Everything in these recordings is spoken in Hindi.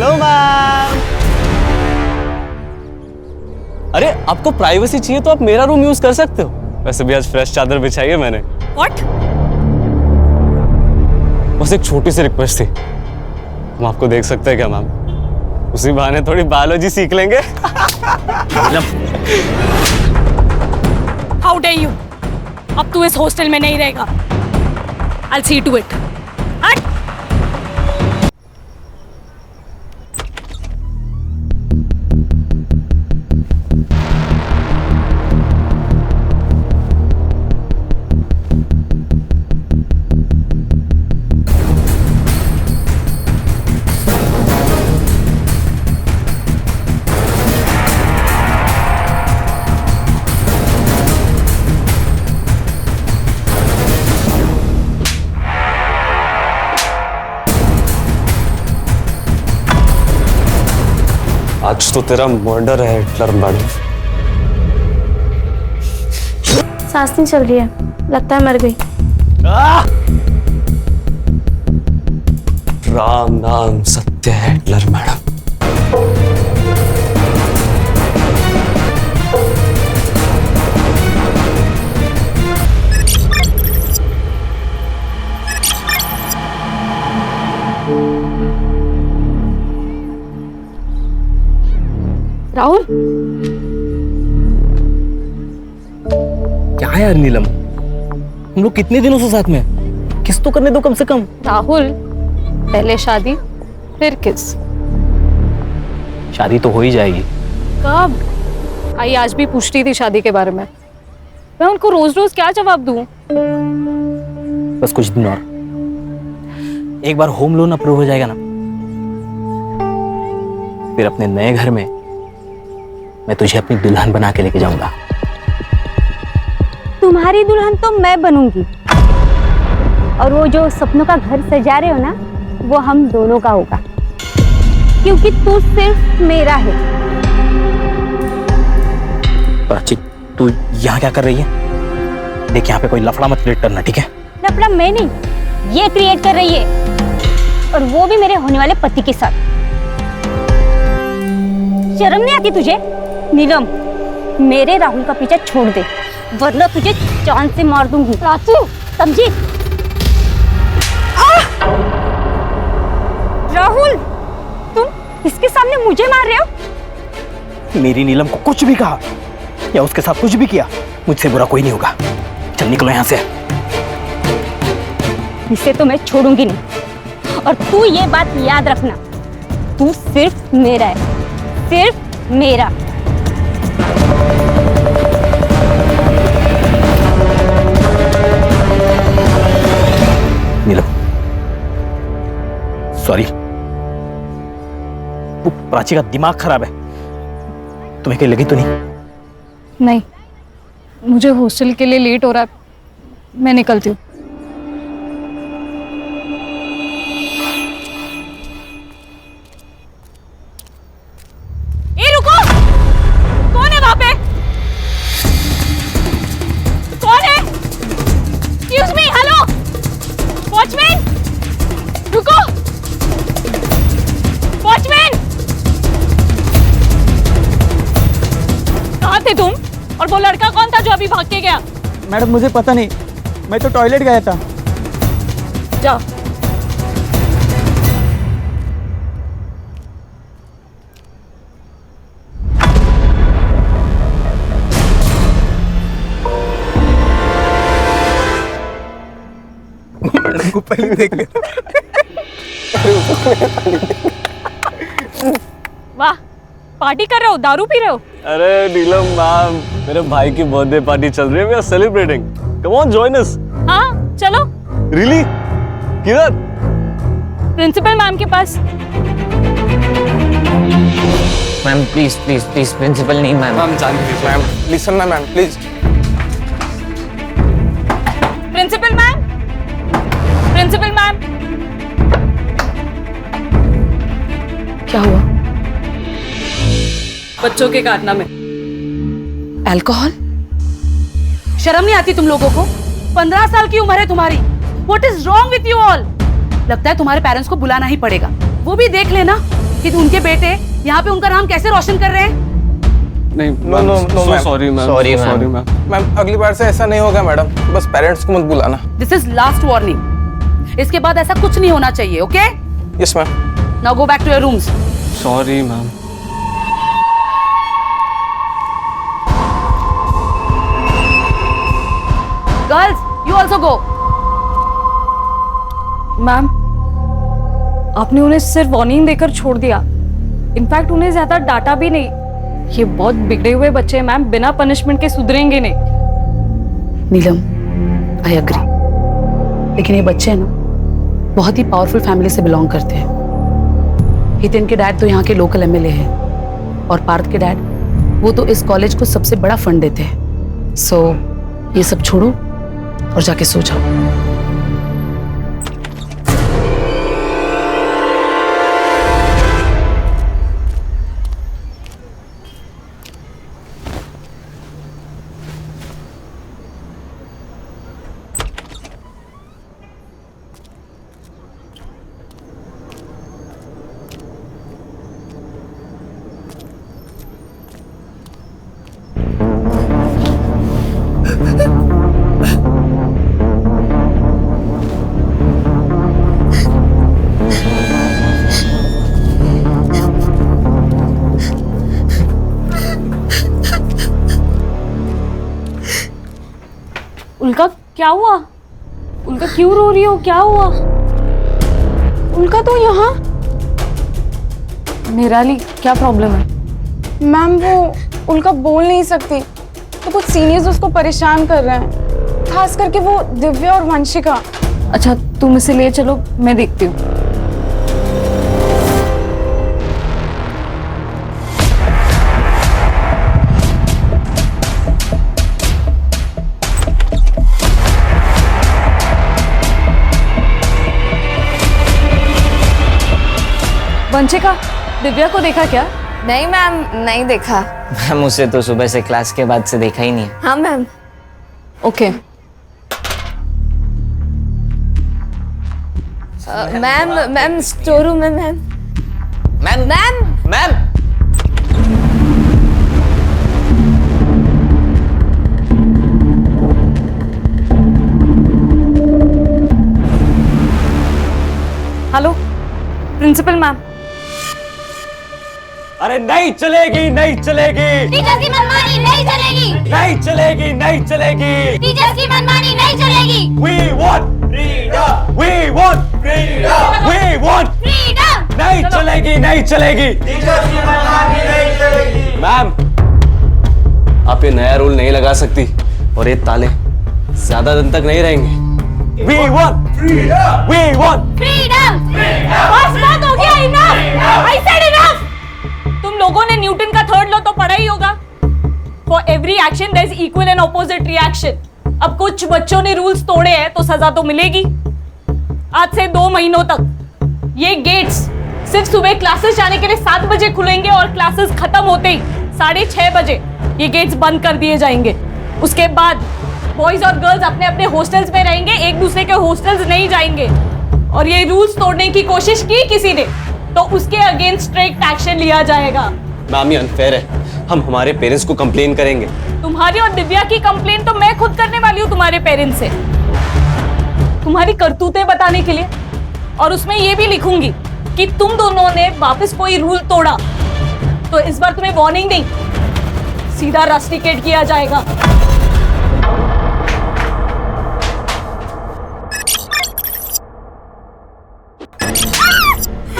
Hello ma'am. अरे आपको प्राइवेसी चाहिए तो आप मेरा रूम यूज कर सकते हो। वैसे भी आज फ्रेश चादर बिछाई है मैंने। What? बस एक छोटी सी रिक्वेस्ट थी, हम आपको देख सकते हैं क्या मैम? उसी बहाने थोड़ी बायोलॉजी सीख लेंगे। How dare you? अब तू इस हॉस्टल में नहीं रहेगा। I'll see to it. हट! आज तो तेरा मर्डर है हिटलर मैडम। सांस नहीं चल रही है, लगता है मर गई। राम नाम सत्य है हिटलर मैडम। राहुल, क्या है यार नीलम, हम लोग कितने दिनों से साथ में हैं? किस तो करने दो कम से कम। राहुल, पहले शादी फिर किस। शादी तो हो ही जाएगी। कब? आई आज भी पूछती थी शादी के बारे में। मैं उनको रोज रोज क्या जवाब दूं? बस कुछ दिन और, एक बार होम लोन अप्रूव हो जाएगा ना, फिर अपने नए घर में मैं तुझे अपनी दुल्हन बना के लेके जाऊंगा। तुम्हारी दुल्हन तो मैं बनूंगी, और वो जो सपनों का घर सजा रहे हो ना, वो हम दोनों का होगा, क्योंकि तू सिर्फ मेरा है। प्राची, तू यहाँ क्या कर रही है? देख, यहाँ पे कोई लफड़ा मत क्रिएट करना, ठीक है? लफड़ा मैं नहीं, ये क्रिएट कर रही है, और वो भी मेरे होने वाले पति के साथ। शर्म नहीं आती तुझे? नीलम, मेरे राहुल का पीछा छोड़ दे, वरना तुझे जान से मार दूंगी। प्राची, समझी? राहुल, तुम इसके सामने मुझे मार रहे हो? मेरी नीलम को कुछ भी कहा या उसके साथ कुछ भी किया, मुझसे बुरा कोई नहीं होगा। चल निकलो यहाँ से। इसे तो मैं छोड़ूंगी नहीं, और तू ये बात याद रखना, तू सिर्फ मेरा है, सिर्फ मेरा। नीलम, सॉरी, वो प्राची का दिमाग खराब है। तुम्हें कहीं लगी तो नहीं? नहीं, मुझे हॉस्टल के लिए लेट हो रहा है, मैं निकलती हूँ। ए रुको! कौन है वहां पे? कौन है? Excuse me, हेलो, वॉचमैन, रुको, वॉचमैन, कहाँ थे तुम? और वो लड़का कौन था जो अभी भाग के गया? मैडम मुझे पता नहीं, मैं तो टॉयलेट गया था। जाओ। मैडम को पहले देख ले। वाह, पार्टी कर रहे हो, दारू पी रहे हो? अरे नीलम मैम, मेरे भाई की बर्थडे पार्टी चल रही है, we are celebrating. Come on, join us. हाँ चलो। रियली? किधर? प्रिंसिपल मैम के पास। Ma'am please please please, principal नहीं मैम। मैम जान प्लीज, मैम लिसन ना ma'am please. Principal ma'am, principal ma'am. क्या हुआ? बच्चों के कारनामे। अल्कोहल? शर्म नहीं आती तुम लोगों को? 15 साल की उम्र है तुम्हारी। What is wrong with you all? लगता है तुम्हारे पेरेंट्स को बुलाना ही पड़ेगा। वो भी देख लेना, कि उनके बेटे यहाँ पे उनका नाम कैसे रोशन कर रहे हैं? नहीं No, no, no, ma'am. Sorry ma'am, Sorry, ma'am. Sorry ma'am. Ma'am अगली बार से ऐसा नहीं होगा मैडम, बस पेरेंट्स को मत बुलाना। This is last warning. इसके बाद ऐसा कुछ नहीं होना चाहिए, okay? Yes ma'am. Now go back to your rooms. Sorry ma'am. Girls, you also go. Ma'am, आपने उन्हें सिर्फ वार्निंग देकर छोड़ दिया। इनफैक्ट उन्हें ज्यादा डांटा भी नहीं। ये बहुत बिगड़े हुए बच्चे हैं मैम, बिना पनिशमेंट के सुधरेंगे नहीं। नीलम, आई एग्री, लेकिन ये बच्चे हैं ना, बहुत ही पावरफुल फैमिली से बिलोंग करते हैं। हितेन के डैड तो यहाँ के लोकल एमएलए हैं और पार्थ के डैड, वो तो इस कॉलेज को सबसे बड़ा फंड देते हैं। सो ये सब छोड़ो और जाके सो जाओ। उल्का, क्या हुआ? उल्का क्यों रो रही हो? क्या हुआ? उनका तो यहाँ निराली, क्या प्रॉब्लम है? मैम वो उनका बोल नहीं सकती, तो कुछ सीनियर्स उसको परेशान कर रहे हैं, खास करके वो दिव्या और वंशिका। अच्छा, तुम इसे ले चलो, मैं देखती हूँ। वंशिका, दिव्या को देखा क्या? नहीं मैम, नहीं देखा। मैम उसे तो सुबह से क्लास के बाद से देखा ही नहीं है। हाँ ma'am. Okay. Ma'am store room में ma'am. Ma'am ma'am ma'am hello principal ma'am. अरे नहीं चलेगी, नहीं चलेगी, टीचर्स की मनमानी नहीं चलेगी। नहीं चलेगी, नहीं चलेगी। टीचर्स की मनमानी नहीं चलेगी। We want freedom, we want freedom, we want freedom. नहीं चलेगी, नहीं चलेगी। मैम, आप ये नया रूल नहीं लगा सकती और ये ताले ज्यादा दिन तक नहीं रहेंगे। We want freedom, we want freedom. बस बात हो गया, इनफ। I said enough। तुम लोगों ने न्यूटन का थर्ड लॉ तो पढ़ा ही होगा। For every action there is equal and opposite reaction। अब कुछ बच्चों ने रूल्स तोड़े हैं तो सजा तो मिलेगी। आज से 2 महीनों तक ये गेट्स सिर्फ सुबह क्लासेस जाने के लिए 7 बजे खुलेंगे और क्लासेस खत्म होते ही 6:30 बजे ये गेट्स बंद कर दिए जाएंगे। उसके बाद बॉयज और गर्ल्स अपने अपने हॉस्टल्स में रहेंगे, एक दूसरे के हॉस्टल्स नहीं जाएंगे। और ये रूल्स तोड़ने की कोशिश की किसी ने तो उसके अगेंस्ट स्ट्रिक्ट एक्शन लिया जाएगा। मैम ये अनफेयर है, हम हमारे पेरेंट्स को कंप्लेन करेंगे। तुम्हारी और दिव्या की कंप्लेन तो मैं खुद करने वाली हूँ तुम्हारे पेरेंट्स से, तुम्हारी करतूतें बताने के लिए। और उसमें ये भी लिखूंगी कि तुम दोनों ने वापस कोई रूल तोड़ा तो इस बार तुम्हें वार्निंग नहीं, सीधा रस्टिकेट किया जाएगा।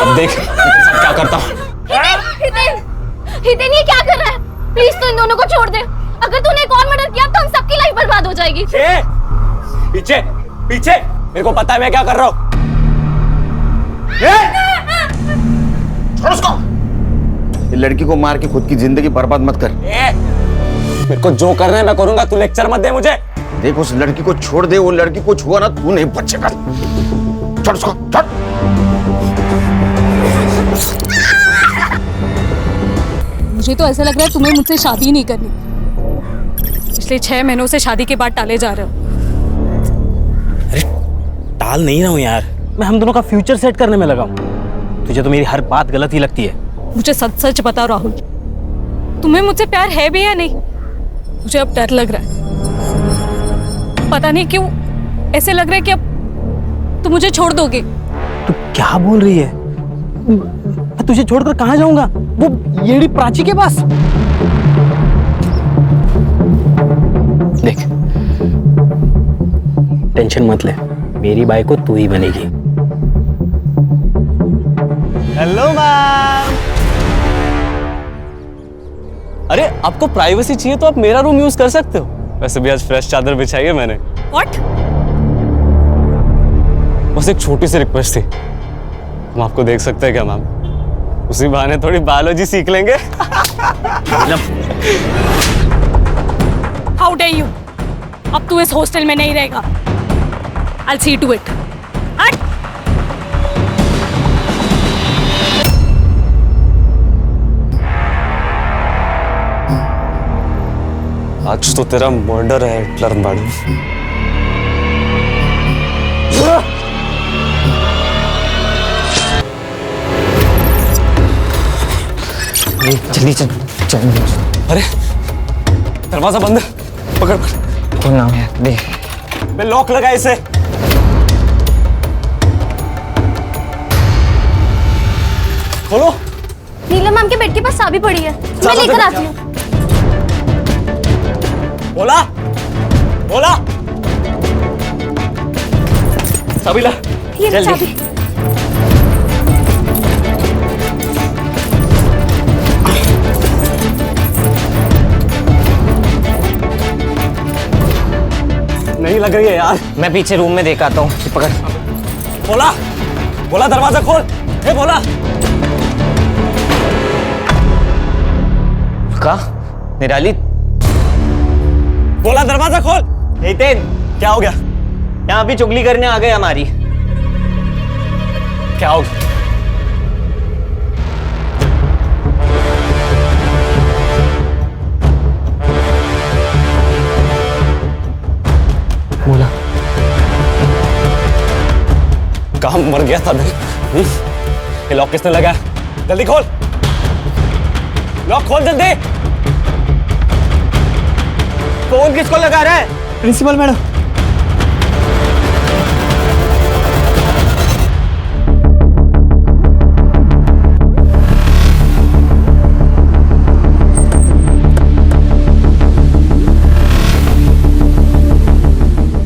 अब देख क्या करता हूँ। हितेन ये क्या कर रहा है? प्लीज तू इन दोनों को छोड़ दे। अगर तूने एक और मर्डर किया तो हम सबकी लाइफ बर्बाद हो जाएगी। पीछे पीछे, मेरे को पता है मैं क्या कर रहा हूँ। छोड़ उसको। ये लड़की को मार के खुद की जिंदगी बर्बाद मत कर। मेरे को जो करना है मैं करूंगा, तू लेक्चर मत दे मुझे। देख उस लड़की को छोड़ दे, वो लड़की को छुआ ना तू नहीं बचेगा। छोड़ उसको, छोड़। मुझे तो ऐसा लग रहा है तुम्हें मुझसे शादी नहीं करनी। पिछले 6 महीनों से शादी के बाद टाले जा रहे हो। अरे टाल नहीं रहा हूँ यार, मैं हम दोनों का फ्यूचर सेट करने में लगा हूँ। तुझे तो मेरी हर बात गलत ही लगती है। मुझे सच सच बताओ राहुल, तुम्हें मुझसे प्यार है भी या नहीं? मुझे अब डर लग रहा है, पता नहीं क्यों ऐसे लग रहा है कि अब तुम मुझे छोड़ दोगे। तू क्या बोल रही है? मैं तुझे छोड़कर कहाँ जाऊंगा? वो येड़ी प्राची के पास। देख, टेंशन मत ले, मेरी बाई को तू ही बनेगी। Hello ma'am. अरे आपको प्राइवेसी चाहिए तो आप मेरा रूम यूज कर सकते हो। वैसे भी आज फ्रेश चादर बिछाई है मैंने। What? बस एक छोटी सी रिक्वेस्ट थी, हम आपको देख सकते हैं क्या मैम? उसी बहाने थोड़ी बायोलॉजी सीख लेंगे। How dare you? अब तू इस हॉस्टल में नहीं रहेगा। I'll see to it. हट! आज तो तेरा मर्डर है हिटलर मैडम। जल्दी चल चल। अरे दरवाजा बंद है, पकड़ पकड़। खोलना है, दे। मैं लॉक लगा इसे। खोलो। नीलम मैम के बेड के पास चाबी पड़ी है, मैं लेकर आती हूँ। बोला बोला चाबी ला। ये ले चाबी। नहीं लग रही है यार। मैं पीछे रूम में देख आता हूँ, पकड़। बोला बोला दरवाजा खोल। ए बोला। का निराली, बोला दरवाजा खोल। नितिन, क्या हो गया? यहाँ भी चुगली करने आ गए हमारी। क्या हो गया? बोला काम मर गया था मैं। ये लॉक किसने लगाया? जल्दी खोल, लॉक खोल जल्दी। फोन किसको लगा रहा है? Principal madam.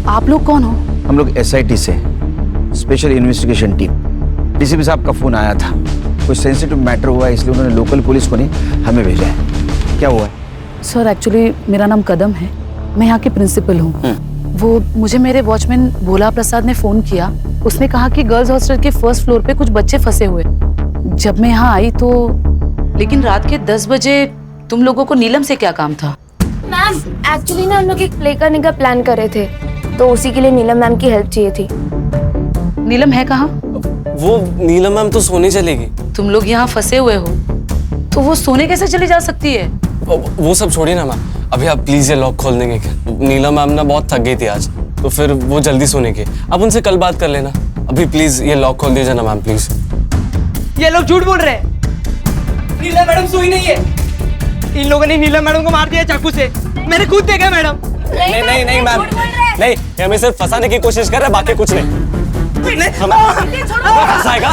आप लोग कौन हो? हम लोग SIT से स्पेशल इन्वेस्टिगेशन टीम। डीसीपी साहब का फोन आया था, कोई सेंसिटिव मैटर हुआ है, इसलिए उन्होंने लोकल पुलिस को नहीं हमें भेजा है। क्या हुआ है? सर एक्चुअली मेरा नाम कदम है, मैं यहाँ की प्रिंसिपल हूँ। वो मुझे मेरे वॉचमैन भोला प्रसाद ने फोन किया। उसने कहा कि गर्ल्स हॉस्टल के फर्स्ट फ्लोर पे कुछ बच्चे फंसे हुए। जब मैं यहाँ आई तो लेकिन रात के 10 बजे तुम लोगों को नीलम से क्या काम था? मैम एक्चुअली ना हम लोग एक प्ले करने का प्लान कर रहे थे, तो उसी के लिए नीलम मैम की हेल्प चाहिए थी। नीलम है कहाँ? वो नीलम मैम तो सोने चलेगी। तुम लोग यहाँ फंसे हुए हो तो वो सोने कैसे चली जा सकती है? वो सब छोड़िए ना मैम, अभी आप प्लीज ये लॉक खोल देंगे क्या? नीलम मैम ना बहुत थक गई थी आज, तो फिर वो जल्दी सोने की। आप उनसे कल बात कर लेना। अभी प्लीज ये लॉक खोल दीजिए ना मैम प्लीज। ये लोग झूठ बोल रहे हैं। नीलम मैडम सोई नहीं है। इन लोगों ने नीलम मैडम को मार दिया चाकू से। मैंने खुद देखा मैडम। नहीं नहीं नहीं मैम, नहीं, ये हमें सिर्फ फंसाने की कोशिश कर रहे हैं, बाकी कुछ नहीं। फंसाएगा?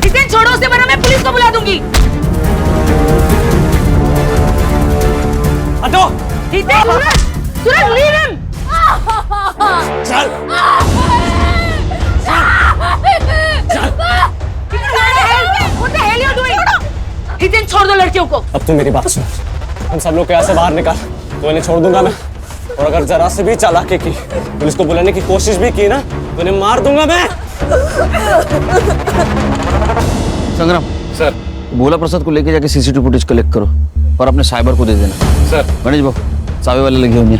हितेन छोड़ो उसे, वरना मैं पुलिस को बुला दूंगी। हटो। हितेन, सूरज लीव हिम। चल। हितेन छोड़ दो लड़कियों को। अब तू मेरी बात सुन, हम सब लोग को यहाँ से बाहर निकाल, तो इन्हें छोड़ दूंगा मैं। और अगर जरा से भी चालाकी की, पुलिस को बुलाने की कोशिश भी की ना, तो इन्हें मार दूंगा मैं। संग्राम सर। भोला प्रसाद को लेके जाके CCTV फुटेज कलेक्ट करो और अपने साइबर को दे देना। सर। गणेश बाबू चाबी वाले लगे होंगे।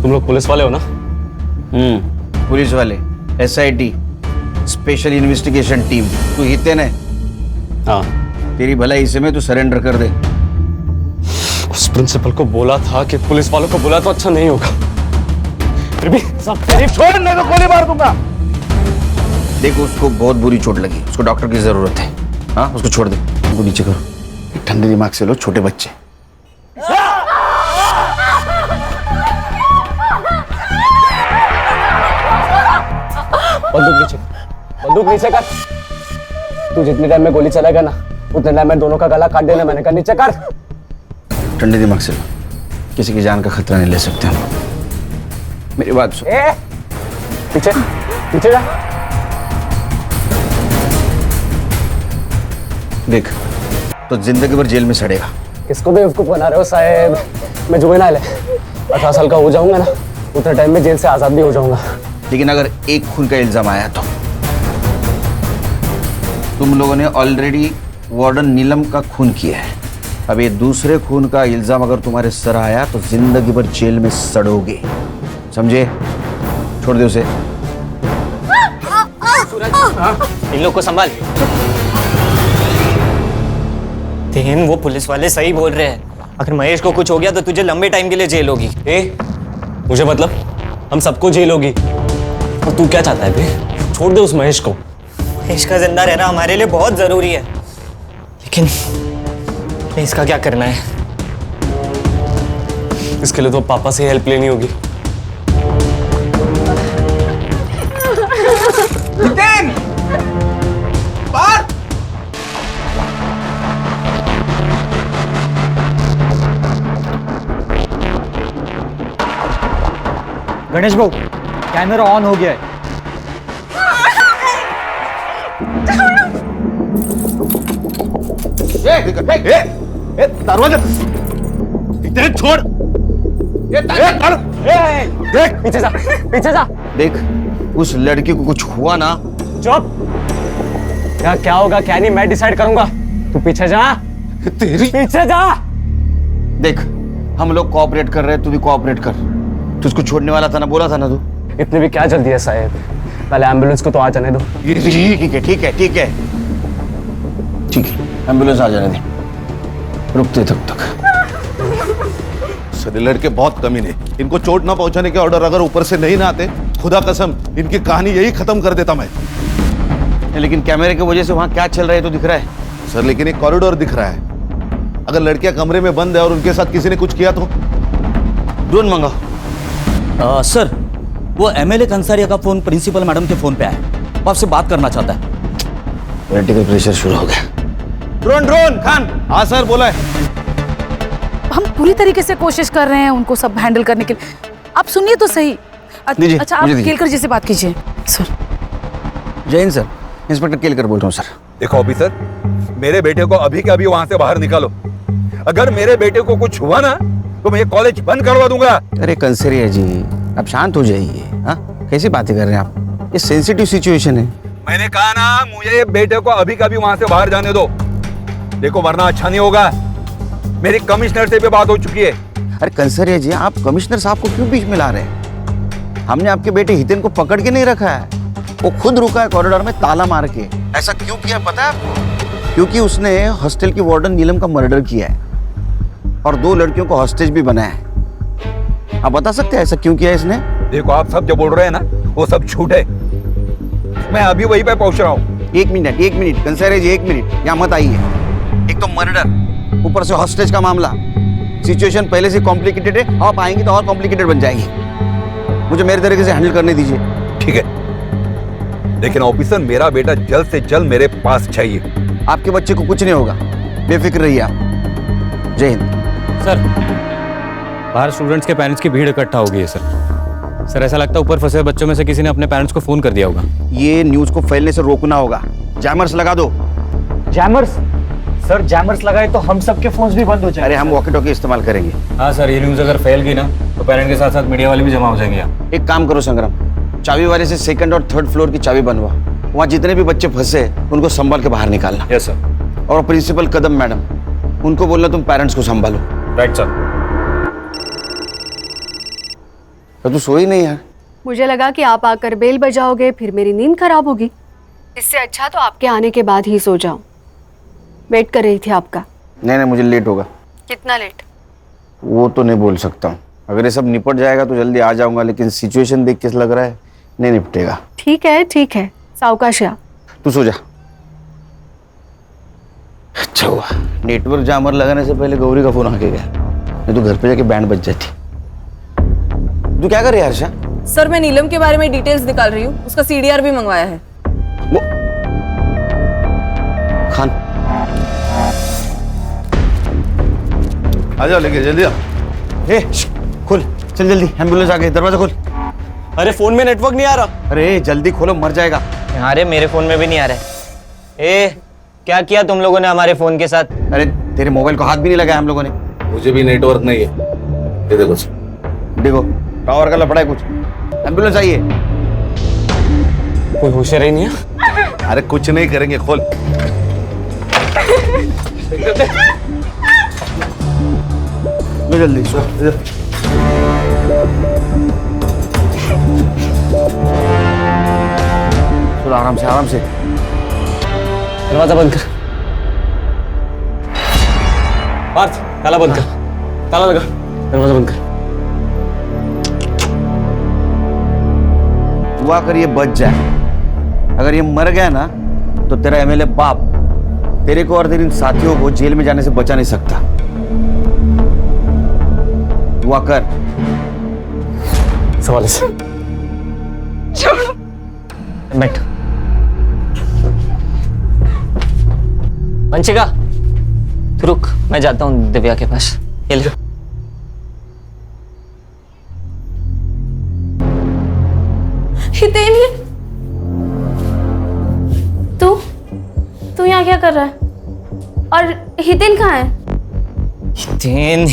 तुम लोग पुलिस वाले हो ना? पुलिस वाले, SIT, स्पेशल इन्वेस्टिगेशन टीम, तू हितेन है, हाँ तेरी भलाई इसे में तू सरेंडर कर दे। उस प्रिंसिपल को बोला था कि पुलिस वालों को बोला तो अच्छा नहीं होगा, फिर भी सब तेरी छोड़, नहीं तो गोली मार दूंगा। देखो उसको बहुत बुरी चोट लगी, उसको डॉक्टर की जरूरत है। हाँ उसको छोड़ दे, उनको नीचे करो। ठंडे दिमाग से लो, छोटे बच्चे। बंदूक नीचे कर। तू जितने टाइम में गोली चलेगा ना उतने टाइम में दोनों का गला काट देना। मैंने कहा नीचे कर। ठंडे दिमाग से लो, किसी की जान का खतरा नहीं ले सकते हम। मेरी बात सुन। पीछे पीछे जा। देख तो जिंदगी भर जेल में सड़ेगा। किसको बेवकूफ बना रहे हो साहब? मैं जुवेनाइल है, 18 साल का हो जाऊंगा ना उतने टाइम में जेल से आजाद भी हो जाऊंगा। लेकिन अगर एक खून का इल्जाम आया तो तुम लोगों ने ऑलरेडी वार्डन नीलम का खून किया है। अब ये दूसरे खून का इल्जाम अगर तुम्हारे सर आया तो जिंदगी भर जेल में सड़ोगे, समझे? छोड़ दे उसे। इन लोग को संभाल। तेन वो पुलिस वाले सही बोल रहे हैं, अगर महेश को कुछ हो गया तो तुझे लंबे टाइम के लिए जेल होगी। मुझे मतलब हम सबको जेल होगी, और तू क्या चाहता है बे? छोड़ दे उस महेश को। महेश का जिंदा रहना हमारे लिए बहुत जरूरी है, लेकिन इसका क्या करना है? इसके लिए तो पापा से हेल्प लेनी होगी। गणेश भाऊ, कैमरा ऑन हो गया है। दरवाजा छोड़। देख पीछे जा, पीछे जा। देख उस लड़की को कुछ हुआ ना। चुप। क्या होगा क्या नहीं मैं डिसाइड करूंगा, तू पीछे जा। तेरी पीछे जा। देख हम लोग कोऑपरेट कर रहे हैं, तू भी कोऑपरेट कर। तू उसको छोड़ने वाला था ना, बोला था ना तू। इतनी भी क्या जल्दी है साहब, पहले एम्बुलेंस को तो आ जाने दो। ठीक है ठीक है ठीक है ठीक है, एम्बुलेंस आ जाने दे, रुकते तक। सर लड़के बहुत कमीने, इनको चोट ना पहुंचाने के ऑर्डर अगर ऊपर से नहीं ना आते, खुदा कसम इनकी कहानी यही खत्म कर देता मैं। लेकिन कैमरे की वजह से वहां क्या चल रहा है तो दिख रहा है। सर लेकिन एक कॉरिडोर दिख रहा है, अगर लड़कियां कमरे में बंद है और उनके साथ किसी ने कुछ किया तो। ड्रोन मंगाओ। सर वो एमएलए कंसारिया का फोन प्रिंसिपल मैडम के फोन पे है, वो आपसे बात करना चाहता है। पॉलिटिकल प्रेशर शुरू हो गया। Drone drone Khan. हाँ सर बोला है। हम पूरी तरीके से कोशिश कर रहे हैं उनको सब हैंडल करने के लिए। आप सुनिए तो सही। अच्छा आप केलकर जी से बात कीजिए। सर जय हिंद सर, इंस्पेक्टर केलकर बोल रहा हूँ सर। देखो ऑफिसर, मेरे बेटे को अभी के अभी वहां से बाहर निकालो। अगर मेरे बेटे को कुछ हुआ ना तो मैं ये कॉलेज बंद करवा दूंगा। अरे कंसरिया जी आप शांत हो जाइए। हाँ कैसी बातें कर रहे हैं आप, ये सेंसिटिव सिचुएशन है। मैंने कहा ना मुझे बेटे को अभी कभी वहां से बाहर जाने दो, देखो वरना अच्छा नहीं होगा। मेरी कमिश्नर से भी बात हो चुकी है। अरे कंसरिया जी आप कमिश्नर साहब को क्यों बीच में ला रहे हैं? हमने आपके बेटे हितेन को पकड़ के नहीं रखा है, वो खुद रुका है कॉरिडोर में ताला मार के। ऐसा क्यों किया पता है आपको? क्योंकि उसने हॉस्टल की वार्डन नीलम का मर्डर किया है और 2 लड़कियों को हॉस्टेज भी बनाया है। आप बता सकते हैं ऐसा क्यों किया इसने? देखो आप सब जो बोल रहे हैं ना वो सब झूठ है, मैं अभी वहीं पे पहुंच रहा हूँ। एक मिनट कंसरिया जी, 1 मिनट यहाँ मत आइए। एक तो मर्डर, ऊपर से हॉस्टेज का मामला, सिचुएशन पहले से कॉम्प्लिकेटेड है, आप आएंगे तो और कॉम्प्लिकेटेड बन जाएगी। मुझे मेरे तरीके से हैंडल करने दीजिए। ठीक है, लेकिन ऑफिसर मेरा बेटा जल्द से जल्द मेरे पास चाहिए। आपके बच्चे को कुछ नहीं होगा, बेफिक्र रहिए आप। जय हिंद। सर बाहर स्टूडेंट्स के पेरेंट्स की भीड़ इकट्ठा हो गई है सर ऐसा लगता है ऊपर फंसे बच्चों में से किसी ने अपने पेरेंट्स को फोन कर दिया होगा। ये न्यूज को फैलने से रोकना होगा। जैमर्स लगा दो। जैमर्स? सर जैमर्स लगाए तो हम सबके फोन्स भी बंद हो जाएंगे। अरे हम वॉकी टॉकी इस्तेमाल करेंगे। हाँ सर, ये न्यूज अगर फैल गई ना तो पेरेंट के साथ साथ मीडिया वाले भी जमा हो जाएंगे यहाँ। एक काम करो संग्राम, चाबी वाले से 2nd और 3rd फ्लोर की चाबी बनवा, वहाँ जितने भी बच्चे फंसे उनको संभाल के बाहर निकालना। Yes sir. और प्रिंसिपल कदम मैडम, उनको बोलना तुम पेरेंट्स को संभालो। Right sir. तो तू सोई नहीं यार? मुझे लगा कि आप आकर बेल बजाओगे फिर मेरी नींद खराब होगी। इससे अच्छा तो आपके आने के बाद ही सो जाऊं। वेट कर रही थी आपका। नहीं, मुझे लेट होगा। कितना लेट? वो तो नहीं बोल सकता हूँ। अगर ये सब निपट जाएगा तो जल्दी आ जाऊंगा, लेकिन सिचुएशन देख के लग रहा है नहीं निपटेगा। ठीक है, सावकाश आ। तू सो जा। अच्छा हुआ नेटवर्क जामर लगाने से पहले गौरी का फोन आके गया, नहीं तो घर पे जाके बैंड बज जाती। तू क्या कर रही है हर्षा? सर मैं नीलम के बारे में डिटेल्स निकाल रही हूँ, उसका सीडीआर भी मंगवाया है। वो खान आ जाओ, लेके जल्दी आओ। खोल, चल जल्दी, एम्बुलेंस आ गई, दरवाजा खोल। अरे फोन में नेटवर्क नहीं आ रहा। अरे जल्दी खोलो, मर जाएगा। अरे मेरे फोन में भी नहीं आ रहा है। क्या किया तुम लोगों ने हमारे फोन के साथ? अरे तेरे मोबाइल को हाथ भी नहीं लगाया हम लोगों ने। मुझे भी नेटवर्क नहीं है। ये देखो टावर का लफड़ा है कुछ। एम्बुलेंस आइए। कोई होशियार ही नहीं है। अरे कुछ नहीं करेंगे, खोल। जल्दी सो। आराम से। दरवाजा बंद कर। पार्थ, ताला बंद कर। ताला लगा। दरवाजा बंद कर। दुआ कर ये बच जाए। अगर ये मर गया ना तो तेरा एमएलए बाप तेरे को और तेरे इन साथियों को जेल में जाने से बचा नहीं सकता। दुआ कर। सवाल से बैठ। वंशिका तू रुक, मैं जाता हूँ दिव्या के पास। ये ले। हितेन, तू यहाँ क्या कर रहा है? और हितेन कहाँ है? हितेन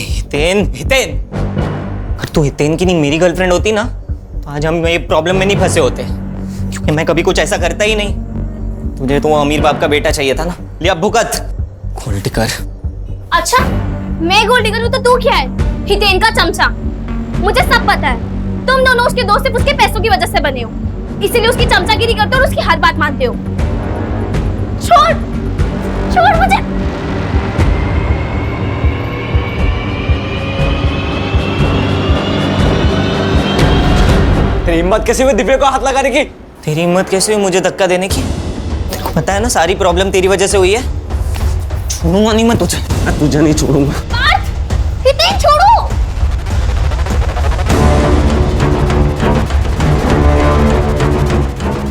अगर तू हितेन की नहीं मेरी गर्लफ्रेंड होती ना तो आज हम ये प्रॉब्लम में नहीं फंसे होते, क्योंकि मैं कभी कुछ ऐसा करता ही नहीं। तुझे तो वो अमीर बाप का बेटा चाहिए था ना। ले अब भुगत। गोल्डी कर। अच्छा, मैं गोल्डी करूँ तो तू क्या है? हितेन का चमचा। मुझे सब पता है, तुम दोनों उसके दोस्त सिर्फ उसके पैसों की वजह से बने हो, इसीलिए उसकी चमचागिरी करते हो और उसकी हर बात मानते हो। छोड़ मुझे। तेरी हिम्मत कैसे हुई दिव्या को हाथ लगाने की? तेरी हिम्मत कैसे हुई मुझे धक्का देने की? तेरे को पता है ना सारी प्रॉब्लम तेरी वजह से हुई है। छोड़ूंगा नहीं मैं तुझे। मैं तुझे नहीं छोड़ूंगा। हितेन छोड़ो।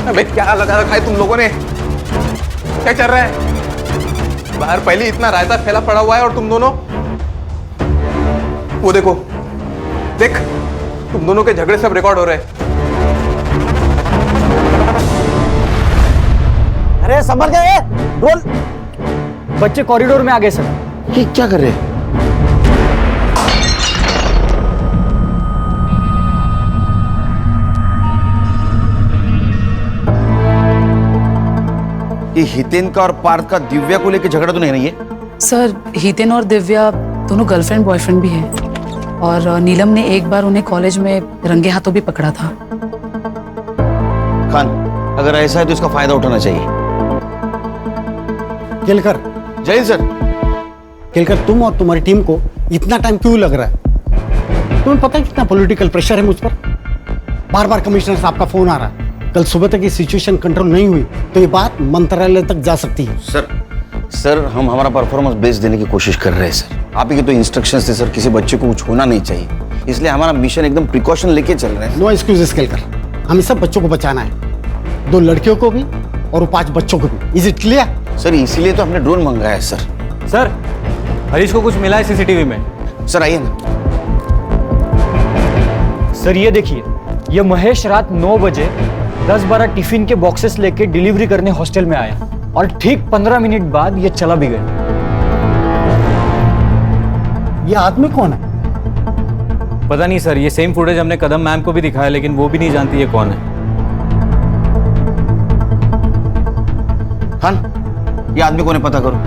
अबे क्या लगा रखा है तुम लोगों ने? क्या चल रहा है बाहर? पहले इतना रायता फैला पड़ा हुआ है और तुम दोनों वो देख तुम दोनों के झगड़े सब रिकॉर्ड हो रहे हैं। अरे संभल गए। रोल। बच्चे कॉरिडोर में आ गए सर। ये क्या कर रहे हैं? ये हितेन का और पार्थ का दिव्या को लेकर झगड़ा तो नहीं है? सर, हितेन और दिव्या दोनों गर्लफ्रेंड बॉयफ्रेंड भी हैं और नीलम ने एक बार उन्हें कॉलेज में रंगे हाथों भी पकड़ा था। खान, अगर ऐसा है तो इसका फायदा उठाना चाहिए। केलकर। जय सर। केलकर, तुम और तुम्हारी टीम को इतना टाइम क्यों लग रहा है? तुम्हें पता है कितना पॉलिटिकल प्रेशर है मुझ पर? बार बार कमिश्नर साहब का फोन आ रहा है। कल सुबह तक ये सिचुएशन कंट्रोल नहीं हुई तो ये बात मंत्रालय तक जा सकती है। सर हम हमारा परफॉर्मेंस बेस देने की कोशिश कर रहे हैं सर। आप ही के तो इंस्ट्रक्शंस थे सर, किसी बच्चे को कुछ होना नहीं चाहिए, इसलिए हमारा मिशन एकदम प्रिकॉशन लेके चल रहे हैं। नो एक्सक्यूजेस केलकर, हमें सब बच्चों को बचाना है, 2 लड़कियों को भी और 5 बच्चों को भी। Is it clear? सर इसीलिए तो हमने ड्रोन मंगाया है सर। सर हरीश को कुछ मिला है सीसीटीवी में। सर आइए ना। सर ये देखिए, ये महेश रात 9 बजे 10-12 टिफिन के बॉक्सेस लेके डिलीवरी करने हॉस्टल में आया और ठीक 15 मिनट बाद ये चला भी गया। ये आदमी कौन है? पता नहीं सर, ये सेम फुटेज हमने कदम मैम को भी दिखाया लेकिन वो भी नहीं जानती ये कौन है। खान, ये आदमी कौन है पता करो,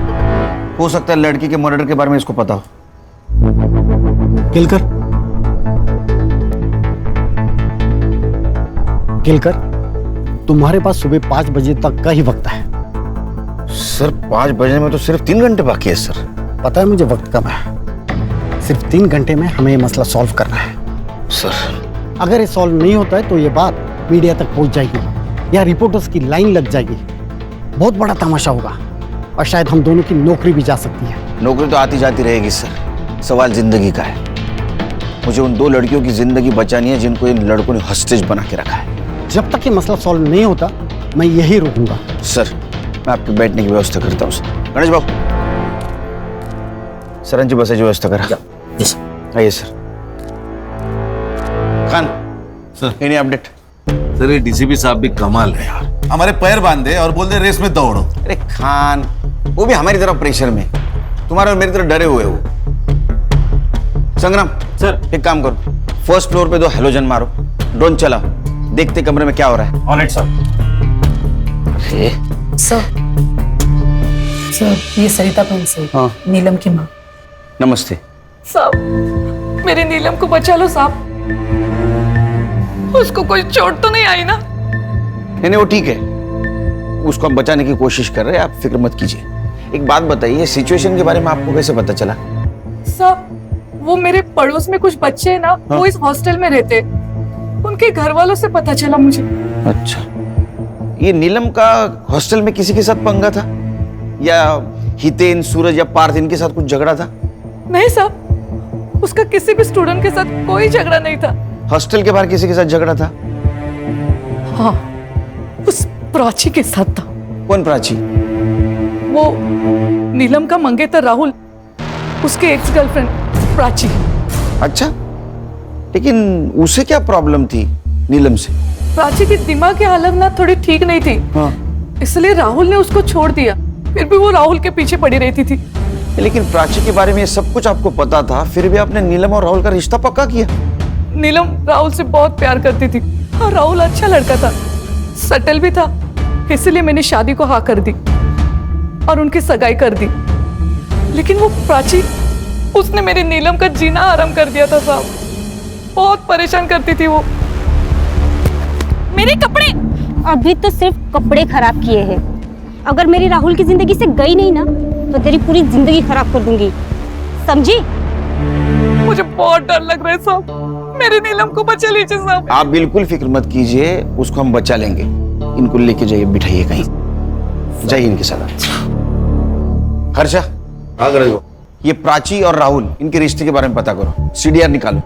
हो सकता है लड़की के मर्डर के बारे में इसको पता हो। केलकर, तुम्हारे पास सुबह 5 बजे तक का ही वक्त है। सर 5 बजे में तो सिर्फ 3 घंटे बाकी है सर। पता है मुझे वक्त कम है, सिर्फ 3 घंटे में हमें ये मसला सॉल्व करना है। सर अगर ये सॉल्व नहीं होता है तो ये बात मीडिया तक पहुंच जाएगी या रिपोर्टर्स की लाइन लग जाएगी, बहुत बड़ा तमाशा होगा और शायद हम दोनों की नौकरी भी जा सकती है। नौकरी तो आती जाती रहेगी सर, सवाल जिंदगी का है। मुझे उन 2 लड़कियों की जिंदगी बचानी है जिनको इन लड़कों ने हॉस्टेज बना के रखा है। जब तक ये मसला सॉल्व नहीं होता मैं यही रुकूंगा। सर मैं आपके बैठने की व्यवस्था करता हूँ। गणेश बाबू, सर जी बसाची व्यवस्था करा। आइए sir. Khan sir, any update? Sir ये डीसीपी साहब भी कमाल है यार, हमारे पैर बांधे और बोल दे रेस में दौड़ो। अरे खान, वो भी हमारी तरफ प्रेशर में, तुम्हारे और मेरी तरफ डरे हुए हो। संग्राम सर, एक काम करो, फर्स्ट फ्लोर पे 2 हेलोजन मारो, ड्रोन चलाओ, देखते कमरे में क्या हो रहा है। Alright sir. अरे सर ये सरिता प्रिंसिपल, हाँ नीलम की माँ। नमस्ते। साहब मेरे नीलम को बचा लो साहब, उसको कोई चोट तो नहीं आई ना? नहीं वो ठीक है, उसको हम बचाने की कोशिश कर रहे हैं, आप फिक्र मत कीजिए। एक बात बताइए, सिचुएशन के बारे में आपको कैसे पता चला? साहब वो मेरे पड़ोस में कुछ बच्चे हैं ना, हाँ? वो इस हॉस्टल में रहते, उनके घर वालों से पता चला मुझे। अच्छा, ये नीलम का हॉस्टल में किसी के साथ पंगा था या हितेन, सूरज या पार्थ इनके साथ कुछ झगड़ा था? नहीं साहब, उसका किसी भी स्टूडेंट के साथ कोई झगड़ा नहीं था। हॉस्टल के बाहर किसी के साथ झगड़ा था? हाँ, उस प्राची के साथ था। कौन प्राची? वो नीलम का मंगेतर राहुल, उसके एक्स गर्लफ्रेंड प्राची। अच्छा, लेकिन उसे क्या प्रॉब्लम थी नीलम से? प्राची की दिमाग की हालत ना थोड़ी ठीक नहीं थी, हाँ। इसलिए राहुल ने उसको छोड़ दिया, फिर भी वो राहुल के पीछे पड़ी रहती थी। लेकिन प्राची के बारे में ये सब कुछ आपको पता था, फिर भी आपने नीलम और राहुल का रिश्ता पक्का किया? नीलम राहुल से बहुत प्यार करती थी और राहुल अच्छा लड़का था, सटल भी था, इसलिए मैंने शादी को हाँ कर दी और उनकी सगाई कर दी। लेकिन वो प्राची, उसने मेरी नीलम का जीना आराम कर दिया था साहब, बहुत परेशान करती थी वो। मेरे कपड़े अभी तो सिर्फ कपड़े खराब किए हैं, अगर मेरी राहुल की जिंदगी से गई नहीं ना तो तेरी पूरी जिंदगी खराब कर दूंगी, समझी? मुझे बहुत डर लग रहा है साहब, मेरी नीलम को बचा लीजिए साहब। आप बिल्कुल फिक्र मत कीजिए, उसको हम बचा लेंगे। इनको लेके जाइए, बिठाइए कहीं, जाइए इनके साथ। हर्षा, ये प्राची और राहुल, इनके रिश्ते के बारे में पता करो, सीडीआर निकालो,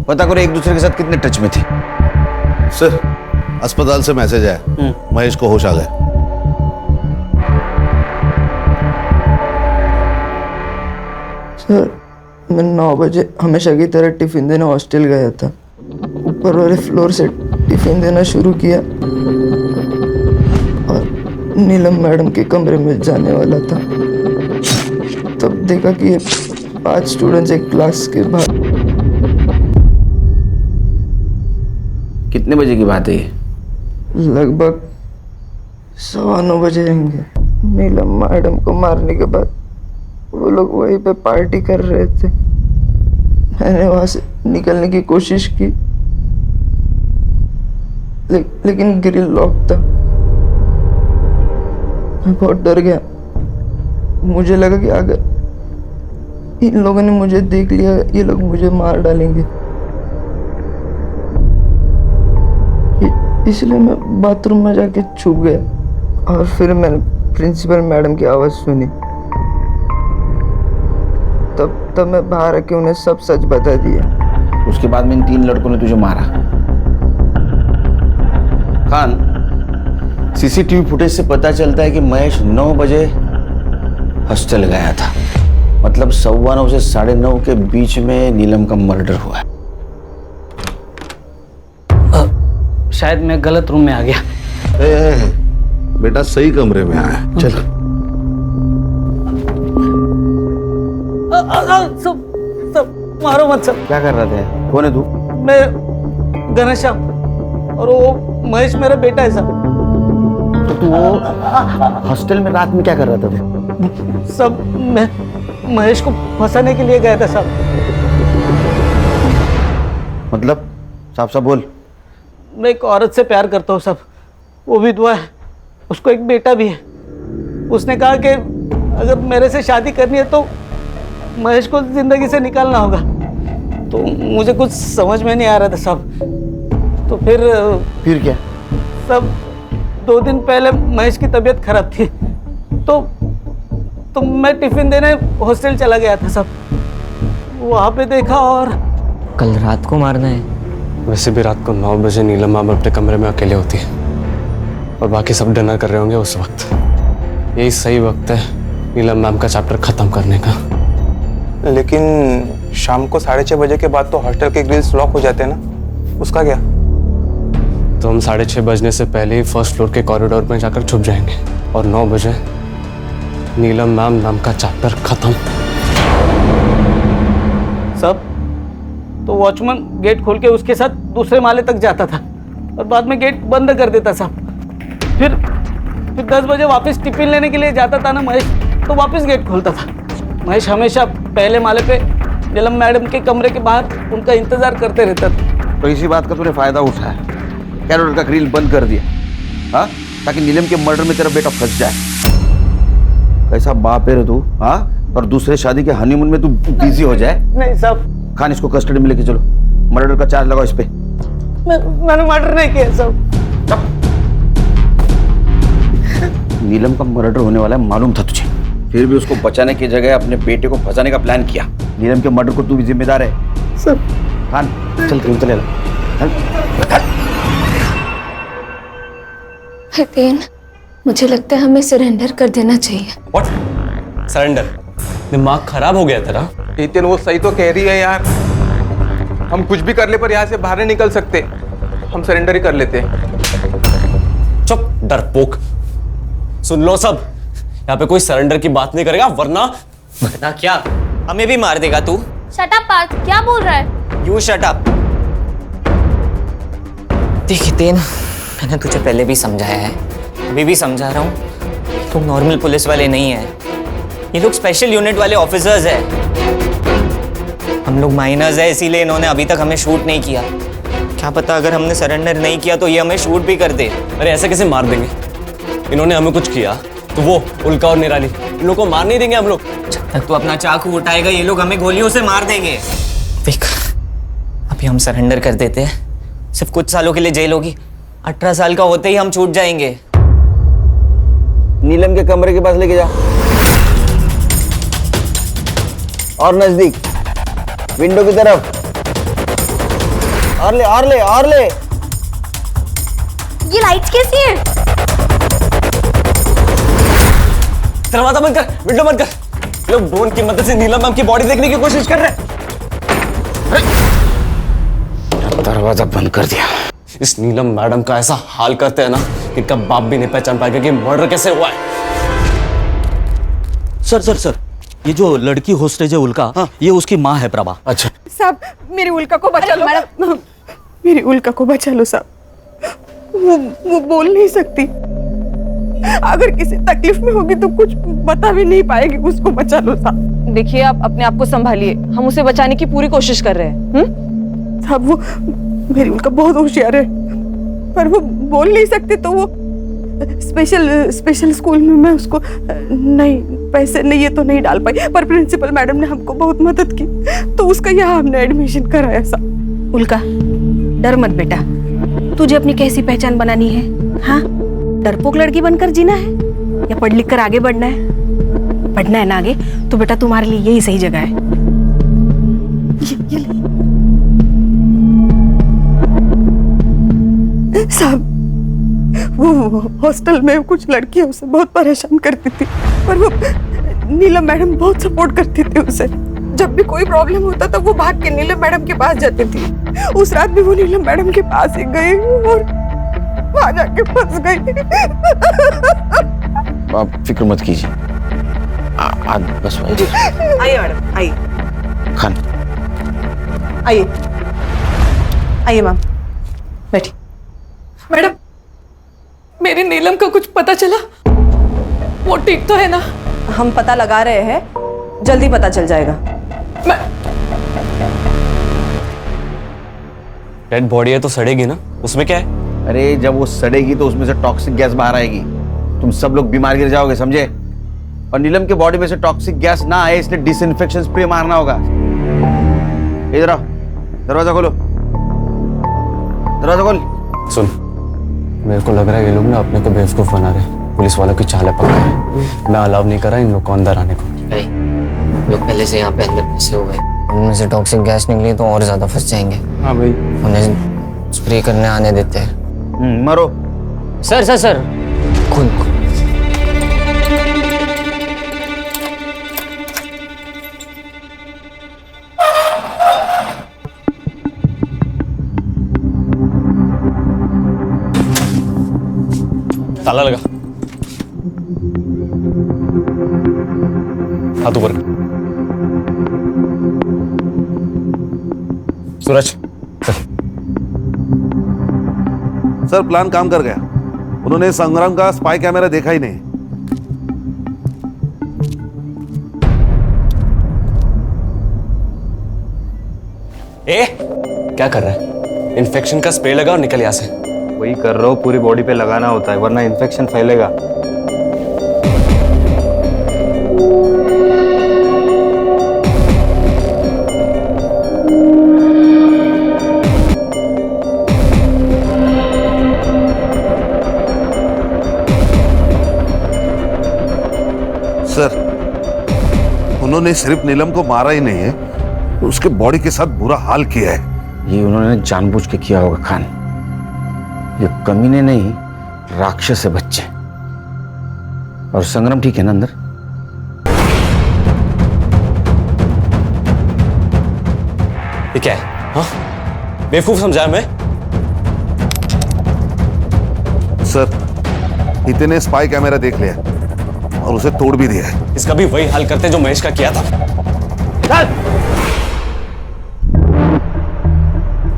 पता करो एक दूसरे के साथ कितने टच में थे। सर अस्पताल से मैसेज आया, महेश को होश आ गया। सर मैं 9 बजे हमेशा की तरह टिफिन देने हॉस्टल गया था, ऊपर वाले फ्लोर से टिफिन देना शुरू किया और नीलम मैडम के कमरे में जाने वाला था, तब देखा कि ये 5 स्टूडेंट्स एक क्लास के बाहर। कितने बजे की बात है ये? लगभग 9:15 बजे होंगे। नीलम मैडम को मारने के बाद वो लोग वहीं पे पार्टी कर रहे थे, मैंने वहां से निकलने की कोशिश की, लेकिन ग्रिल लॉक था। मैं बहुत डर गया, मुझे लगा कि अगर इन लोगों ने मुझे देख लिया, ये लोग मुझे मार डालेंगे, इसलिए मैं बाथरूम में जाके छुप गया और फिर मैंने प्रिंसिपल मैडम की आवाज़ सुनी। तब मैं बाहर आके उन्हें सब सच बता दिया। उसके बाद में इन 3 लड़कों ने तुझे मारा। खान, सीसीटीवी फुटेज से पता चलता है कि महेश 9 बजे हॉस्टल गया था, मतलब 9:15 से 9:30 के बीच में नीलम का मर्डर हुआ है। शायद मैं गलत रूम में आ गया। बेटा सही कमरे में आया, चल। सब मारो मत सब। क्या कर रहा था? कौन है तू? मैं घनश्याम और वो महेश मेरा बेटा है साहब। तो तू वो हॉस्टल में रात में क्या कर रहा था तू? सब मैं महेश को फंसाने के लिए गया था साहब। मतलब साफ साफ बोल। मैं एक औरत से प्यार करता हूँ साहब, वो विधवा है, उसको एक बेटा भी है। उसने कहा कि अगर मेरे से शादी करनी है तो महेश को जिंदगी से निकालना होगा। तो मुझे कुछ समझ में नहीं आ रहा था साहब। तो फिर क्या सब 2 दिन पहले महेश की तबीयत खराब थी, तो मैं टिफिन देने हॉस्टल चला गया था साहब। वहाँ पे देखा और कल रात को मारना है? वैसे भी रात को 9 बजे नीलम मैम अपने कमरे में अकेले होती है और बाकी सब डिनर कर रहे होंगे उस वक्त। यही सही वक्त है नीलम मैम का चैप्टर खत्म करने का। लेकिन शाम को 6:30 बजे के बाद तो हॉस्टल के ग्रिल्स लॉक हो जाते हैं ना, उसका क्या? तो हम 6:30 बजने से पहले ही फर्स्ट फ्लोर के कॉरिडोर में जाकर छुप जाएंगे और 9 बजे नीलम मैम नाम का चैप्टर खत्म। सब तो वॉचमैन गेट खोल के उसके साथ दूसरे माले तक जाता था और बाद में गेट बंद कर देता साहब। फिर 10 बजे वापस टिफिन लेने के लिए जाता था ना महेश, तो वापस गेट खोलता था। महेश हमेशा पहले माले पे नीलम मैडम के कमरे के बाहर उनका इंतजार करते रहता था। तो इसी बात का तूने फायदा उठाया, कैरोटर का ग्रिल बंद कर दिया, हाँ, ताकि नीलम के मर्डर में तेरा बेटा फंस जाए। कैसा बाप है रे तू, हाँ? और दूसरे शादी के हनीमून में तू बिजी हो जाए। नहीं साहब। खान, इसको कस्टडी में लेके चलो, मर्डर का चार्ज लगाओ इस पे। मैंने मर्डर नहीं किया साहब। नीलम का मर्डर होने वाला है मालूम था तुझे, फिर भी उसको बचाने की जगह अपने बेटे को फंसाने का प्लान किया। नीलम के मर्डर को तू भी जिम्मेदार है सर। खान चल, क्रीम चले ला। हितेन, मुझे लगता है हमें सरेंडर कर देना चाहिए। What? सरेंडर? दिमाग खराब हो गया तेरा? हितेन वो सही तो कह रही है यार, हम कुछ भी कर ले पर यहाँ से बाहर नहीं निकल सकते। हम सरेंडर ही कर लेते। चुप डरपोक। सुन लो सब, यहाँ पे कोई सरेंडर की बात नहीं करेगा वरना क्या हमें भी मार देगा तू? शट अप पार्थ, क्या बोल रहा है? You shut up. देख हितेन, मैंने तुझे पहले भी समझाया है, अभी भी समझा रहा हूँ, तुम नॉर्मल पुलिस वाले नहीं है। ये लोग स्पेशल यूनिट वाले ऑफिसर्स हैं। हम लोग माइनर्स है, इसीलिए इन्होंने अभी तक हमें शूट नहीं किया। क्या पता अगर हमने सरेंडर नहीं किया तो ये हमें शूट भी कर दे। अरे ऐसे कैसे मार देंगे? इन्होंने हमें कुछ किया तो वो उल्का और निराली, इन लोगों को मार नहीं देंगे हम लोग। जब तक तू अपना चाकू उठाएगा ये लोग हमें गोलियों से मार देंगे। देख, अभी हम सरेंडर कर देते हैं, सिर्फ कुछ सालों के लिए जेल होगी, 18 साल का होते ही हम छूट जाएंगे। नीलम के कमरे के पास लेके जा और नजदीक विंडो की तरफ, और ले और ले और ले। ये लाइट्स कैसी है? दरवाजा बंद कर, विंडो बंद कर। लोग ड्रोन की मदद से नीलम मैम की बॉडी देखने की कोशिश कर रहे हैं। दरवाजा बंद कर दिया। इस नीलम मैडम का ऐसा हाल करते हैं ना कि कब बाप भी नहीं पहचान पाएगा कि मर्डर कैसे हुआ है। सर, ये जो लड़की होस्टेज है उल्का, हाँ, ये उसकी माँ है प्रभा। अच्छा साहब, मेरी उल्का को बचा लो मैडम, मेरी उल्का को बचा लो साहब। वो बोल नहीं सकती, अगर किसी तकलीफ में होगी तो कुछ बता भी नहीं पाएगी। उसको बचा लो साहब। देखिए, आप अपने आप को संभालिए, हम उसे बचाने की पूरी कोशिश कर रहे हैं। साहब, वो मेरी उल्का बहुत होशियार है, पर वो बोल नहीं सकती, तो वो स्पेशल स्कूल में मैं उसको नहीं, पैसे नहीं ये तो नहीं डाल पाई, पर प्रिंसिपल मैडम ने हमको बहुत मदद की, तो उसका यहाँ हमने एडमिशन कराया साहब। उल्का, डर मत बेटा, तुझे अपनी कैसी पहचान बनानी है? हाँ, डरपोक लड़की बनकर जीना है या पढ़ लिख कर आगे बढ़ना है? पढ़ना है ना आगे, तो बेटा तुम्हारे लिए यही सही जगह है। साहब, वो हॉस्टल में कुछ लड़कियां उसे बहुत परेशान करती थी, पर वो नीलम मैडम बहुत सपोर्ट करती थी उसे। जब भी कोई प्रॉब्लम होता था वो भाग के नीलम मैडम के पास जाती थी। उस रात भी वो नीलम मैडम के पास ही गई और वहां जाके फंस गई। आप फिक्र मत कीजिए, बस आइए मैडम, आइए। खान आइए आइए मैम, बैठी। मैडम, मेरी नीलम का कुछ पता चला? वो ठीक तो है ना? हम पता लगा रहे हैं, जल्दी पता चल जाएगा। डेड बॉडी है तो सड़ेगी ना, उसमें क्या है? अरे जब वो सड़ेगी तो उसमें से टॉक्सिक गैस बाहर आएगी, तुम सब लोग बीमार गिर जाओगे, समझे? और नीलम के बॉडी में से टॉक्सिक गैस ना आए इसलिए डिसइंफेक्शन स्प्रे मारना होगा। इधर आओ, दरवाजा खोलो, दरवाजा खोल। सुन, मेरे को लग रहा है ये लोग ना अपने को बेवकूफ बना रहे हैं, पुलिस वालों की चालें पकड़ रहे हैं। मैं अलाउ नहीं कर रहा इन लोग को अंदर आने को। भाई लोग पहले से यहाँ पे अंदर फंसे हुए हैं, उनमें से टॉक्सिक गैस निकली तो और ज्यादा फंस जाएंगे। हाँ भाई, उन्हें स्प्रे करने आने देते हैं। मरो। सर सर सर खून ताला लगा, हाथ ऊपर। सूरज चल। सर प्लान काम कर गया, उन्होंने संग्राम का स्पाई कैमरा देखा ही नहीं। ए, क्या कर रहा है? इन्फेक्शन का स्प्रे लगा और निकल यहाँ से। वही कर रहा हूँ, पूरी बॉडी पे लगाना होता है वरना इन्फेक्शन फैलेगा। सर उन्होंने सिर्फ नीलम को मारा ही नहीं है, उसके बॉडी के साथ बुरा हाल किया है। ये उन्होंने जानबूझ के किया होगा खान। ये कमीने नहीं, राक्षस है बच्चे। और संग्राम ठीक है ना अंदर? ये क्या है? हाँ, बेवकूफ समझा मैं? सर हितेन ने स्पाई कैमरा देख लिया और उसे तोड़ भी दिया है। इसका भी वही हाल करते जो महेश का किया था। चल!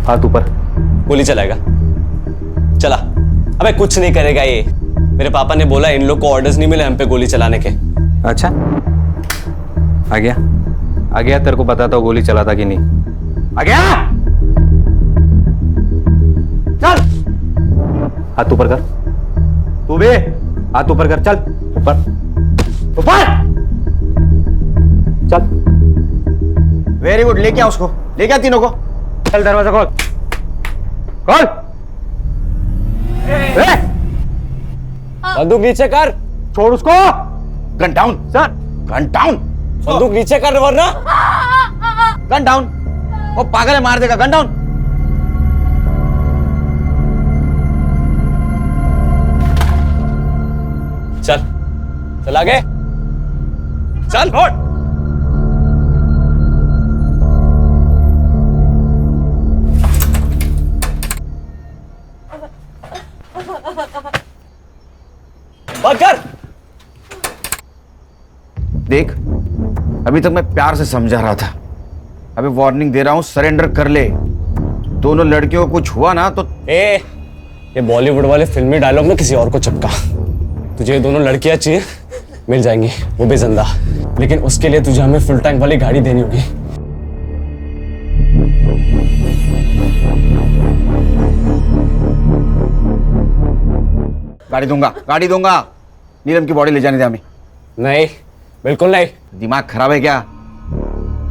हाथ ऊपर। गोली चलाएगा? चला। अबे कुछ नहीं करेगा ये। मेरे पापा ने बोला इन लोग को ऑर्डर्स नहीं मिले हम पे गोली चलाने के। अच्छा, आ गया आ गया, तेरे को बताता हूँ गोली चलाता कि नहीं। आ गया, चल हाथ ऊपर कर। तू भी हाथ ऊपर कर, चल ऊपर ऊपर चल। वेरी गुड, लेके आ उसको, लेके आ तीनों को। चल दरवाजा खोल, खोल। बंदूक नीचे कर, छोड़ उसको। Gun down sir, gun down. बंदूक नीचे कर वरना। Gun down. वो पागल है, मार देगा। Gun down. चल चल आगे चल। बंद कर। देख, अभी तक मैं प्यार से समझा रहा था, अभी वार्निंग दे रहा हूं, सरेंडर कर ले। दोनों लड़कियों को कुछ हुआ ना तो ये बॉलीवुड वाले फिल्मी डायलॉग में किसी और को चिपका। तुझे ये दोनों लड़कियां चाहिए, मिल जाएंगी, वो भी जिंदा। लेकिन उसके लिए तुझे हमें फुल टैंक वाली गाड़ी देनी होगी। गाड़ी दूंगा, गाड़ी दूंगा। नीलम की बॉडी ले जाने दे हमें। नहीं, बिल्कुल नहीं। दिमाग खराब है क्या?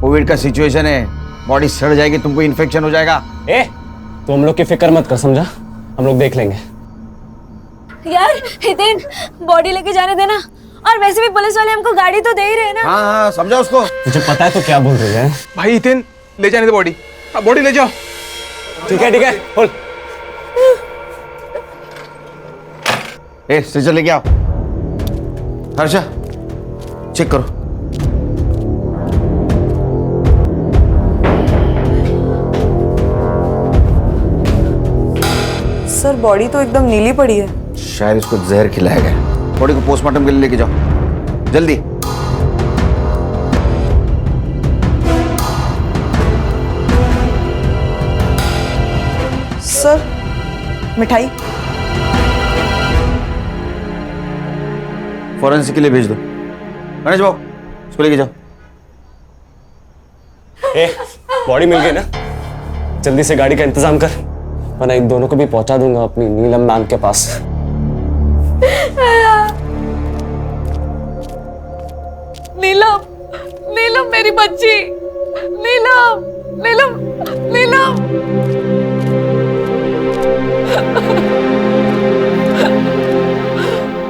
कोविड का सिचुएशन है, बॉडी सड़ जाएगी, तुमको इन्फेक्शन हो जाएगा। तो हम लोग की फिक्र मत कर, समझा? हम लोग देख लेंगे। यार हितेन, बॉडी लेके जाने देना। और वैसे भी पुलिस वाले हमको गाड़ी तो दे ही रहे हैं ना। हाँ हाँ, समझा उसको। तुझे पता है तो क्या बोल रही है? भाई हितेन, ले जाने दे बॉडी। बॉडी ले जाओ। ठीक है बोल। स्ट्रेचर लेके आओ। हर्षा, चेक करो। सर बॉडी तो एकदम नीली पड़ी है। शायद इसको जहर खिलाया गया। बॉडी को पोस्टमार्टम के लिए लेके जाओ जल्दी। सर मिठाई फॉरेंसिक के लिए भेज दो। गणेश बाबू, इसको लेके जाओ। बॉडी मिल गई ना? जल्दी से गाड़ी का इंतजाम कर। वरना इन दोनों को भी पहुंचा दूंगा अपनी नीलम मैम के पास। नीलम, नीलम मेरी बच्ची, नीलम, नीलम, नीलम।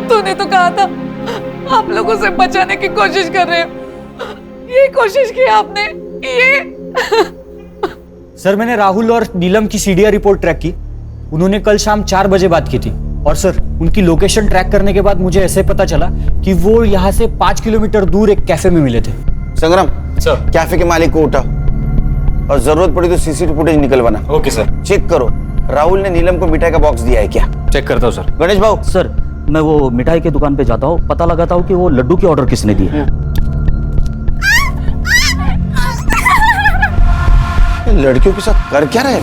तूने तो कहा था आप लोगों से बचाने की कोशिश कर रहे हो, ये कोशिश की आपने, ये। सर मैंने राहुल और नीलम की सीडीआर रिपोर्ट ट्रैक की। उन्होंने कल शाम 4 बजे बात की थी और सर उनकी लोकेशन ट्रैक करने के बाद मुझे ऐसे पता चला कि वो यहाँ से 5 किलोमीटर दूर एक कैफे में मिले थे। संग्राम सर, कैफे के मालिक को उठाओ और जरूरत पड़ी तो सीसीटीवी फुटेज निकलवाना। Okay sir. चेक करो राहुल ने नीलम को मिठाई का बॉक्स दिया है क्या? चेक करता हूँ सर। गणेश भाऊ सर मैं वो मिठाई की दुकान पे जाता हूँ, पता लगाता हूँ कि वो लड्डू की ऑर्डर किसने दी है। लड़कियों के साथ कर क्या रहे?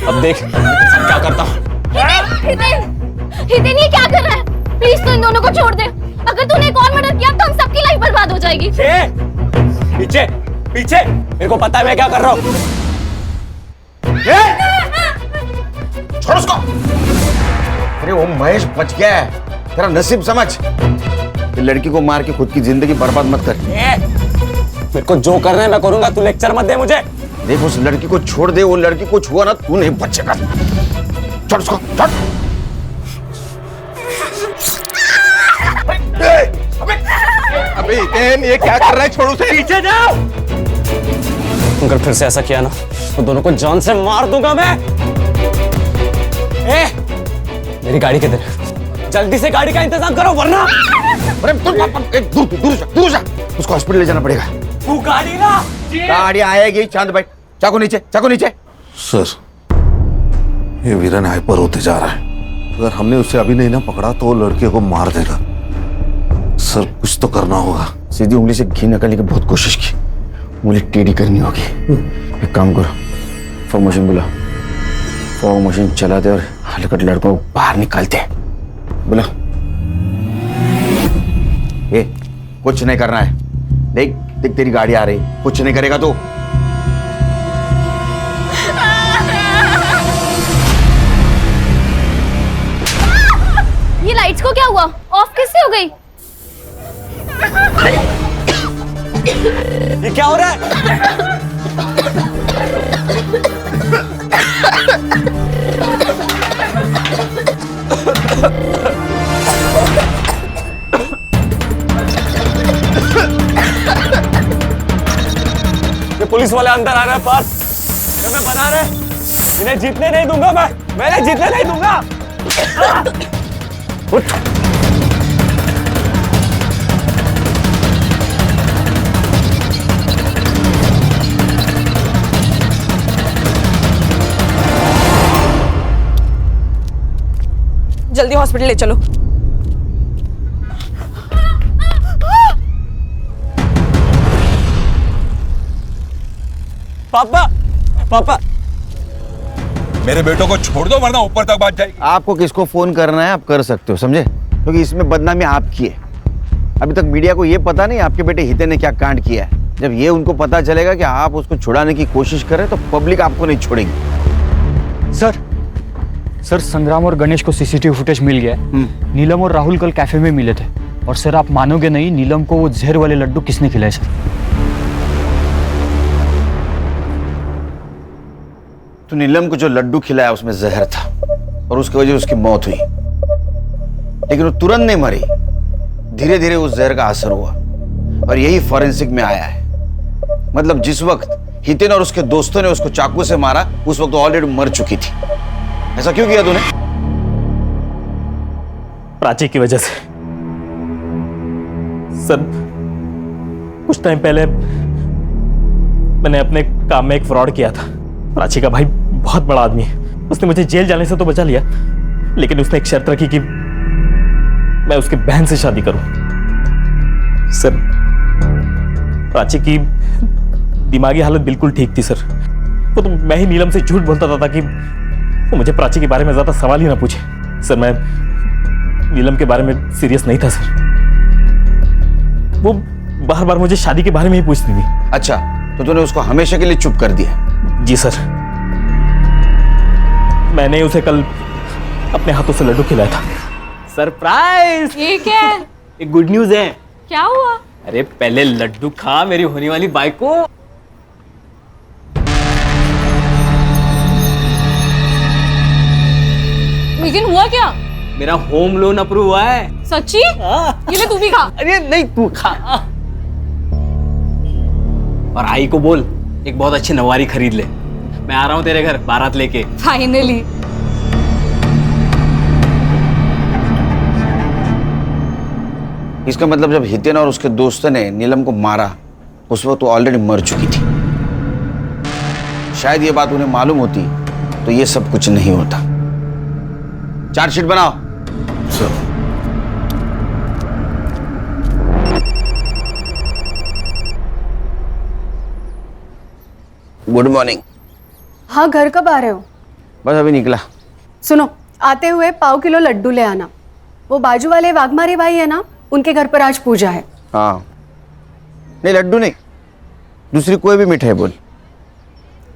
अब देख क्या करता हूँ। हितेन ये क्या कर रहा है? प्लीज तो इन दोनों को छोड़ दे। अगर तूने एक और मर्डर किया तो हम सबकी लाइफ बर्बाद हो जाएगी। पीछे पीछे, मेरे को पता है मैं क्या कर रहा हूँ। छोड़ उसको। अरे वो महेश बच गया है, तेरा नसीब समझ। ये लड़की को मार के खुद की जिंदगी बर्बाद मत कर। मेरे को जो करना है मैं करूंगा, तू लेक्चर मत दे मुझे। देख उस लड़की को छोड़ दे, वो लड़की को छुआ ना तू नहीं बचेगा। छोड़ उसको, छोड़। अबे हितेन ये क्या कर रहा है? छोड़ उसे। पीछे जाओ। अगर फिर से ऐसा किया ना तो दोनों को जान से मार दूंगा मैं। मेरी गाड़ी किधर है? जल्दी से गाड़ी का इंतजाम करो वरना। अरे दूर जा, उसको हॉस्पिटल ले जाना पड़ेगा। तू गाड़ी ना। गाड़ी आएगी। चांद भाई चाकू नीचे, चाकू नीचे। सर ये वीरन हाइपर होते जा रहा है। अगर हमने उसे अभी नहीं ना पकड़ा तो वो लड़के को मार देगा। सर कुछ तो करना होगा। सीधी उंगली से घी निकालने की बहुत कोशिश की, उंगली टेढ़ी करनी होगी। एक काम करो, फॉर्म मशीन बुला, फॉर्म मशीन चला दे और हलकट लड़कों को बाहर निकालते हैं। बुला। ए, कुछ नहीं करना है। देख देख तेरी गाड़ी आ रही, कुछ नहीं करेगा तो। ये लाइट्स को क्या हुआ? ऑफ कैसे हो गई? ये क्या हो रहा है? ये पुलिस वाले अंदर आ रहे हैं पास। मैं बना रहे, इन्हें जीतने नहीं दूंगा मैंने जीतने नहीं दूंगा। उठ। जल्दी हॉस्पिटल ले चलो। पापा पापा मेरे बेटों को छोड़ दो वरना ऊपर तक बात जाएगी। आपको किसको फोन करना है आप कर सकते हो, समझे? क्योंकि इसमें बदनामी आपकी है। अभी तक मीडिया को ये पता नहीं आपके बेटे हितेन ने क्या कांड किया है। जब ये उनको पता चलेगा कि आप उसको छुड़ाने की कोशिश कर रहे हैं तो पब्लिक आपको नहीं छोड़ेगी। सर संग्राम और गणेश को सीसीटीवी फुटेज मिल गया है। नीलम और राहुल कल कैफे में मिले थे और सर आप मानोगे नहीं, नीलम को वो जहर वाले लड्डू किसने खिलाए सर? तो नीलम को जो लड्डू खिलाया उसमें जहर था और उसकी वजह से उसकी मौत हुई, लेकिन वो तुरंत नहीं मरी। धीरे धीरे उस जहर का असर हुआ और यही फॉरेंसिक में आया है। मतलब जिस वक्त हितेन और उसके दोस्तों ने उसको चाकू से मारा उस वक्त ऑलरेडी मर चुकी थी। ऐसा क्यों किया तूने? प्राची की वजह से। सर कुछ टाइम पहले मैंने अपने काम में एक फ्रॉड किया था। प्राची का भाई बहुत बड़ा आदमी है, उसने मुझे जेल जाने से तो बचा लिया, लेकिन उसने एक शर्त रखी कि मैं उसकी बहन से शादी करूं। सर प्राची की दिमागी हालत बिल्कुल ठीक थी सर। वो तो मैं ही नीलम से झूठ बोलता था कि वो मुझे प्राची के बारे में ज्यादा सवाल ही ना पूछे। सर मैं नीलम के बारे में सीरियस नहीं था सर। वो बार बार मुझे शादी के बारे में ही पूछती थी। अच्छा, तो तूने उसको हमेशा के लिए चुप कर दिया? जी सर, मैंने उसे कल अपने हाथों से लड्डू खिलाया था। सरप्राइज! ये क्या है? एक गुड न्यूज है। क्या हुआ? अरे पहले लड्डू खा मेरी होने वाली बाइक को। मीजिन हुआ क्या? मेरा होम लोन अप्रूव हुआ है। सच्ची? ये ले तू भी खा। अरे नहीं, तू खा। और आई को बोल एक बहुत अच्छी नवारी खरीद ले। मैं आ रहा हूँ तेरे घर बारात लेके। फाइनली। इसका मतलब जब हितेन और उसके दोस्त ने नीलम को मारा उस वक्त वो ऑलरेडी मर चुकी थी। शायद ये बात उन्हें मालूम होती तो ये सब कुछ नहीं होता। चार्जशीट बनाओ। सर। Good morning. हाँ, घर कब आ रहे हो? बस अभी निकला। सुनो, आते हुए 1.5 किलो लड्डू ले आना। वो बाजू वाले वाघमारी भाई है ना, उनके घर पर आज पूजा है। हाँ, नहीं लड्डू नहीं, दूसरी कोई भी मिठाई बोल।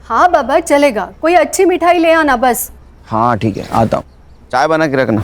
हाँ बाबा, चलेगा। कोई अच्छी मिठाई ले आना बस। हाँ ठीक है, आता हूँ। चाय बना के रखना।